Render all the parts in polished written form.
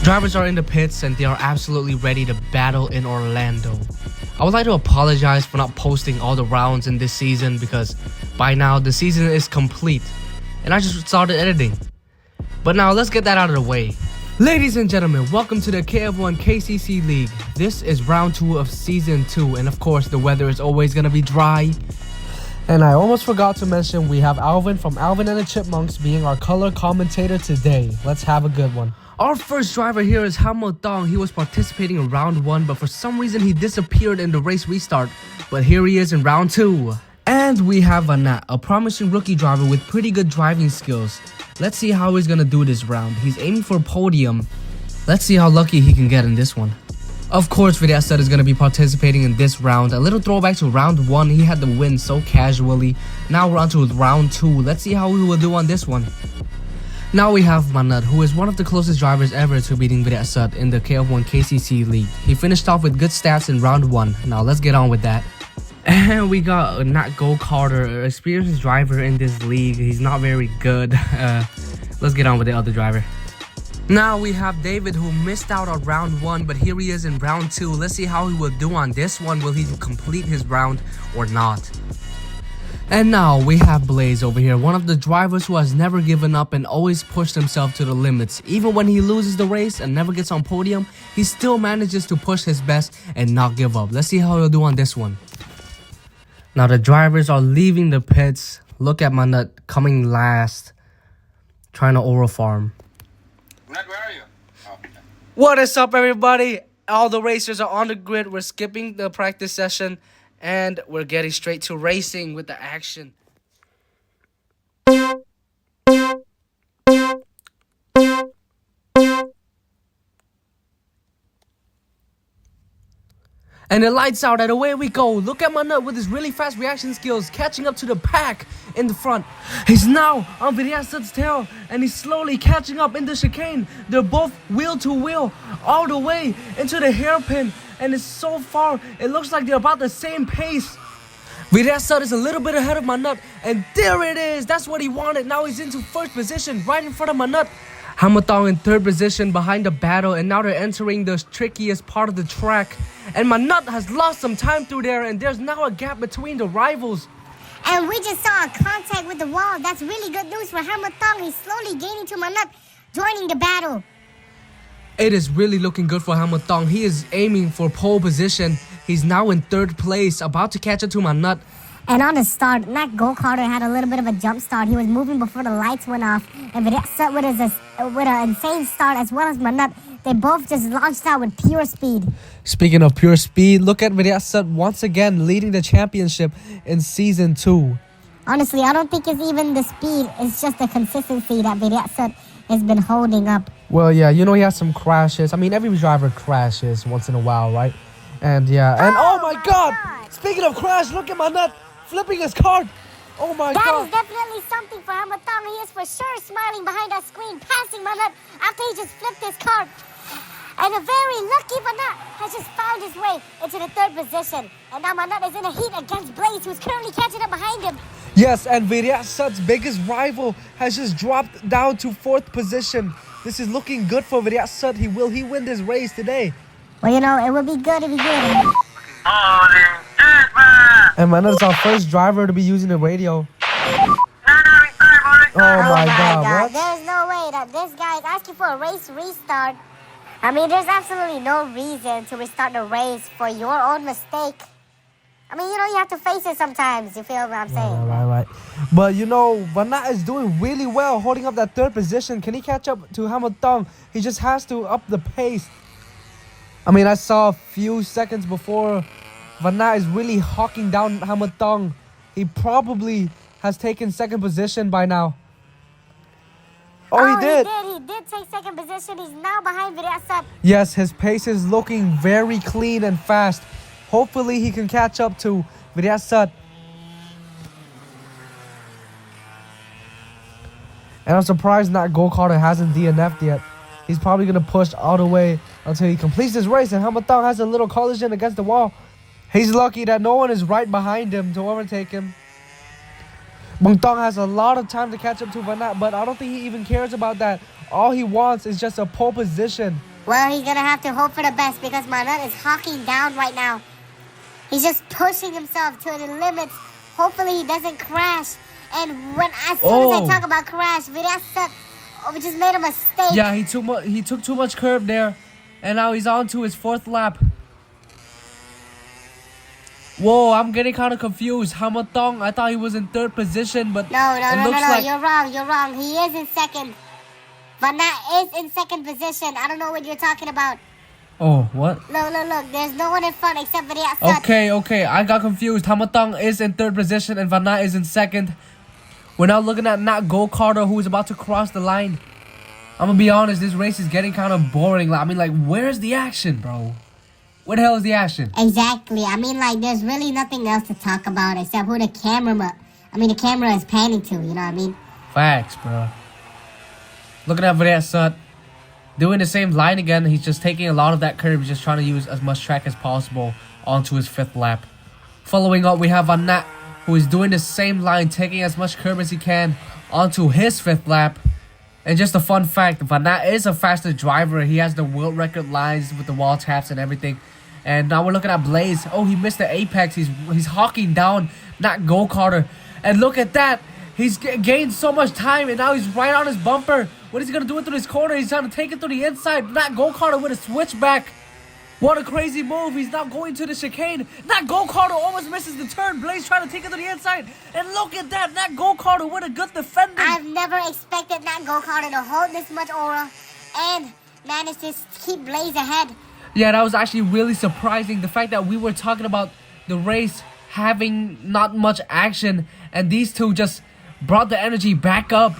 Drivers are in the pits and they are absolutely ready to battle in Orlando. I would like to apologize for not posting all the rounds in this season because by now the season is complete and I just started editing. But now let's get that out of the way. Ladies and gentlemen, welcome to the KF1KCC League. This is round 2 of season 2 and of course the weather is always gonna be dry. And I almost forgot to mention we have Alvin from Alvin and the Chipmunks being our color commentator today. Let's have a good one. Our first driver here is Hamiltong. He was participating in round 1 but for some reason he disappeared in the race restart. But here he is in round 2. And we have Vannak, a promising rookie driver with pretty good driving skills. Let's see how he's gonna do this round. He's aiming for a podium. Let's see how lucky he can get in this one. Of course, Vireak is gonna be participating in this round. A little throwback to round 1. He had the win so casually. Now we're on to round 2. Let's see how he will do on this one. Now we have Manith, who is one of the closest drivers ever to beating Vireak in the KF1KCC League. He finished off with good stats in round 1. Now let's get on with that. And we got Karter, an experienced driver in this league. He's not very good. Let's get on with the other driver. Now we have David, who missed out on round 1, but here he is in round 2. Let's see how he will do on this one. Will he complete his round or not? And now we have Blaze over here, one of the drivers who has never given up and always pushed himself to the limits. Even when he loses the race and never gets on podium, he still manages to push his best and not give up. Let's see how he'll do on this one. Now the drivers are leaving the pits. Look at Manith coming last, trying to oral farm. Manith, where are you? Oh. What is up, everybody? All the racers are on the grid. We're skipping the practice session and we're getting straight to racing with the action. And the lights out and away we go. Look at Manith with his really fast reaction skills, catching up to the pack in the front. He's now on Vireak's tail and he's slowly catching up in the chicane. They're both wheel to wheel all the way into the hairpin. And it's so far, it looks like they're about the same pace. Vireak is a little bit ahead of Manith, and there it is. That's what he wanted. Now he's into first position, right in front of Manith. Hamiltong in third position behind the battle, and now they're entering the trickiest part of the track. And Manith has lost some time through there, and there's now a gap between the rivals. And we just saw a contact with the wall. That's really good news for Hamiltong. He's slowly gaining to Manith, joining the battle. It is really looking good for Hamiltong. He is aiming for pole position. He's now in third place, about to catch up to Manith. And on the start, Karter had a little bit of a jump start. He was moving before the lights went off. And Vireak with an insane start as well as Manith. They both just launched out with pure speed. Speaking of pure speed, look at Vireak once again leading the championship in season 2. Honestly, I don't think it's even the speed. It's just the consistency that Vireak has been holding up. Well, yeah, you know he has some crashes. I mean, every driver crashes once in a while, right? And yeah, and oh my God! Speaking of crash, look at Manith flipping his cart. Oh my God! That is definitely something for Hamiltong. He is for sure smiling behind that screen, passing Manith after he just flipped his cart. And a very lucky Vannak has just found his way into the third position. And now Manith is in a heat against Blaze, who's currently catching up behind him. Yes, and Vireak's biggest rival has just dropped down to 4th position. This is looking good for Vireak. Will he win this race today? Well, you know, it would be good if he did. And Manith's our first driver to be using the radio. Oh my God, what? There's no way that this guy is asking for a race restart. I mean, there's absolutely no reason to restart the race for your own mistake. I mean, you know, you have to face it sometimes. You feel what I'm saying? Right. But, you know, Vannak is doing really well, holding up that 3rd position. Can he catch up to Hamiltong? He just has to up the pace. I mean, I saw a few seconds before Vannak is really hawking down Hamiltong. He probably has taken 2nd position by now. Oh, he did. He did take 2nd position. He's now behind Vireak. Yes, his pace is looking very clean and fast. Hopefully, he can catch up to Vireak. And I'm surprised Karter hasn't DNF'd yet. He's probably going to push all the way until he completes his race. And Hamiltong has a little collision against the wall. He's lucky that no one is right behind him to overtake him. Hamiltong has a lot of time to catch up to Vannak, but I don't think he even cares about that. All he wants is just a pole position. Well, he's gonna have to hope for the best because Manith is hawking down right now. He's just pushing himself to the limits. Hopefully he doesn't crash. And as soon as I talk about crash, Vireak just made a mistake. Yeah, he took too much curb there. And now he's on to his 4th lap. Whoa, I'm getting kind of confused. Hamiltong, I thought he was in 3rd position, but No, like... you're wrong. He is in 2nd. Vannak is in 2nd position. I don't know what you're talking about. Oh, what? Look. There's no one in front except Vireak. Okay. I got confused. Hamiltong is in 3rd position and Vannak is in 2nd. We're now looking at Nat Go-Karter, who is about to cross the line. I'm gonna be honest, this race is getting kind of boring. I mean, like, where's the action, bro? Where the hell is the action? Exactly. I mean, like, there's really nothing else to talk about except who the camera is panning to, you know what I mean? Facts, bro. Looking at Vireak doing the same line again. He's just taking a lot of that curve. He's just trying to use as much track as possible onto his 5th lap. Following up, we have Vannak, who is doing the same line, taking as much curve as he can onto his 5th lap. And just a fun fact, Vannak is a faster driver. He has the world record lines with the wall taps and everything. And now we're looking at Blaze. Oh, he missed the apex. He's hawking down Nat Go-Karter. And look at that. He's gained so much time and now he's right on his bumper. What is he going to do it through this corner? He's trying to take it through the inside. Nat Go-Karter with a switchback. What a crazy move. He's now going to the chicane. Nat Go-Karter almost misses the turn. Blaze trying to take it to the inside. And look at that. Nat Go-Karter with a good defender. I've never expected Nat Go-Karter to hold this much aura and manage to keep Blaze ahead. Yeah, that was actually really surprising. The fact that we were talking about the race having not much action and these two just brought the energy back up.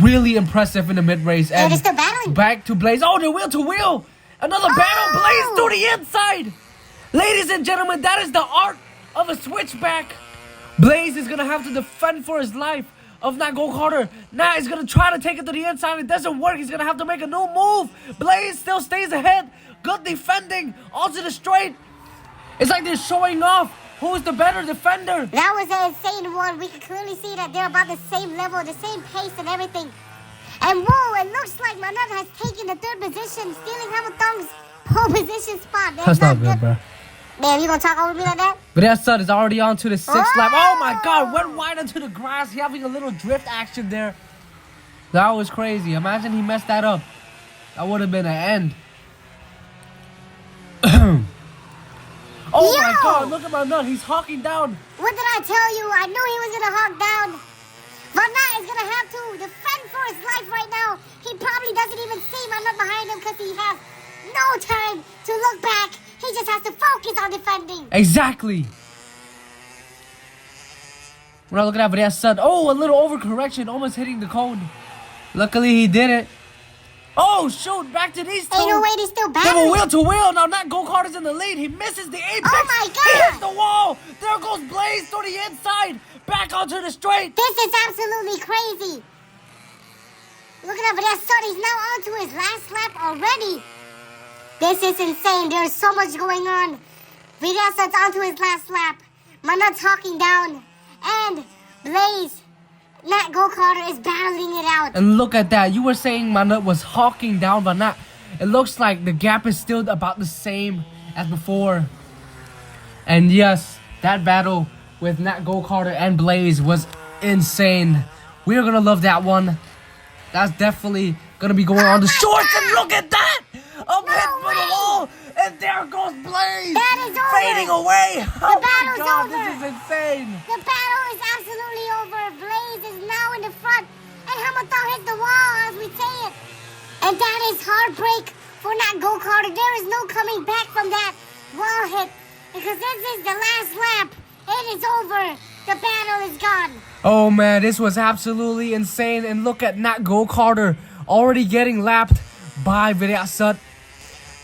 Really impressive in the mid-race. And they're still battling. Back to Blaze. Oh, they're wheel to wheel. Another battle. Blaze to the inside. Ladies and gentlemen, that is the art of a switchback. Blaze is going to have to defend for his life of Nat Go-Karter. Nat is going to try to take it to the inside. It doesn't work. He's going to have to make a new move. Blaze still stays ahead. Good defending onto the straight. It's like they're showing off who's the better defender. That was an insane one. We can clearly see that they're about the same level, the same pace and everything. And whoa, it looks like Manith has taken the 3rd position, stealing Hamiltong's pole position spot. That's not good, bro. Man, you gonna talk over me like that? But that son is already on to the 6th lap. Oh my god, went wide into the grass. He having a little drift action there. That was crazy. Imagine he messed that up. That would have been an end. Oh my god, look at Manith. He's hawking down. What did I tell you? I knew he was gonna hawk down. Vannak is gonna have to defend for his life right now. He probably doesn't even see Manith behind him because he has no time to look back. He just has to focus on defending. Exactly. We're not looking at Vireak. Oh, a little overcorrection, almost hitting the cone. Luckily, he did it. Oh, shoot, back to these two. Ain't no way they're still battling. Double wheel to wheel. Now, Nat Go-Karter's in the lead. He misses the apex. Oh, my God. He hits the wall. There goes Blaze to the inside. Back onto the straight. This is absolutely crazy. Look at that. He's now on to his last lap already. This is insane. There's so much going on. Vireak's on to his last lap. Manith's hawking down. And Blaze, Nat Go-Karter is battling it out. And look at that. You were saying Manith was hawking down, but not. It looks like the gap is still about the same as before. And yes, that battle with Nat Go-Karter and Blaze was insane. We are going to love that one. That's definitely going to be going on the shorts. And look at that. Up hit for the wall. And there goes Blaze. That is over. Fading away. The battle's over. This is insane. The battle is absolutely over. Blaze is now in the front. And Hamiltong hit the wall as we say it. And that is heartbreak for Nat Go-Karter. There is no coming back from that wall hit. Because this is the last lap. It is over. The battle is gone. Oh man, this was absolutely insane. And look at Nat Go-Karter already getting lapped by Vireak.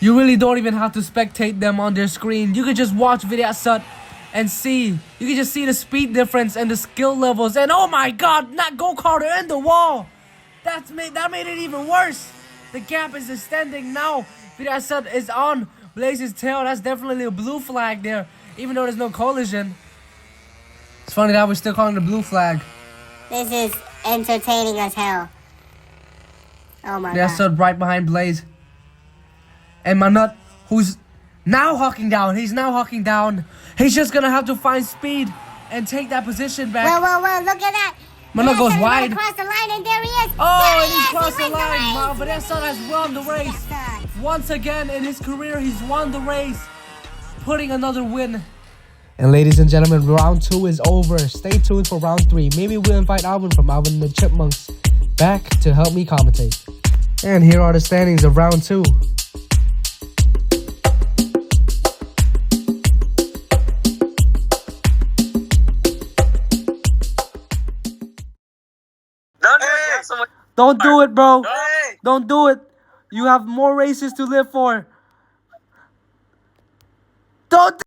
You really don't even have to spectate them on their screen. You can just watch Vireak and see. You can just see the speed difference and the skill levels. And oh my god, Nat Go-Karter in the wall. That made it even worse. The gap is extending now. Vireak is on Blaze's tail. That's definitely a blue flag there, even though there's no collision. It's funny that we're still calling it a blue flag. This is entertaining as hell. Oh my god. Vireak right behind Blaze. And Manith, who's now hawking down. He's now hawking down. He's just gonna have to find speed and take that position back. Well, look at that. Manith goes wide. Across the line, and there he is. Oh, there and he's he crossed the wins line. race. Wow, Vanessa has won the race. Yes, Once again in his career, he's won the race, putting another win. And ladies and gentlemen, round 2 is over. Stay tuned for round 3. Maybe we'll invite Alvin from Alvin and the Chipmunks back to help me commentate. And here are the standings of round 2. Don't do it, bro. Don't do it. You have more races to live for. Don't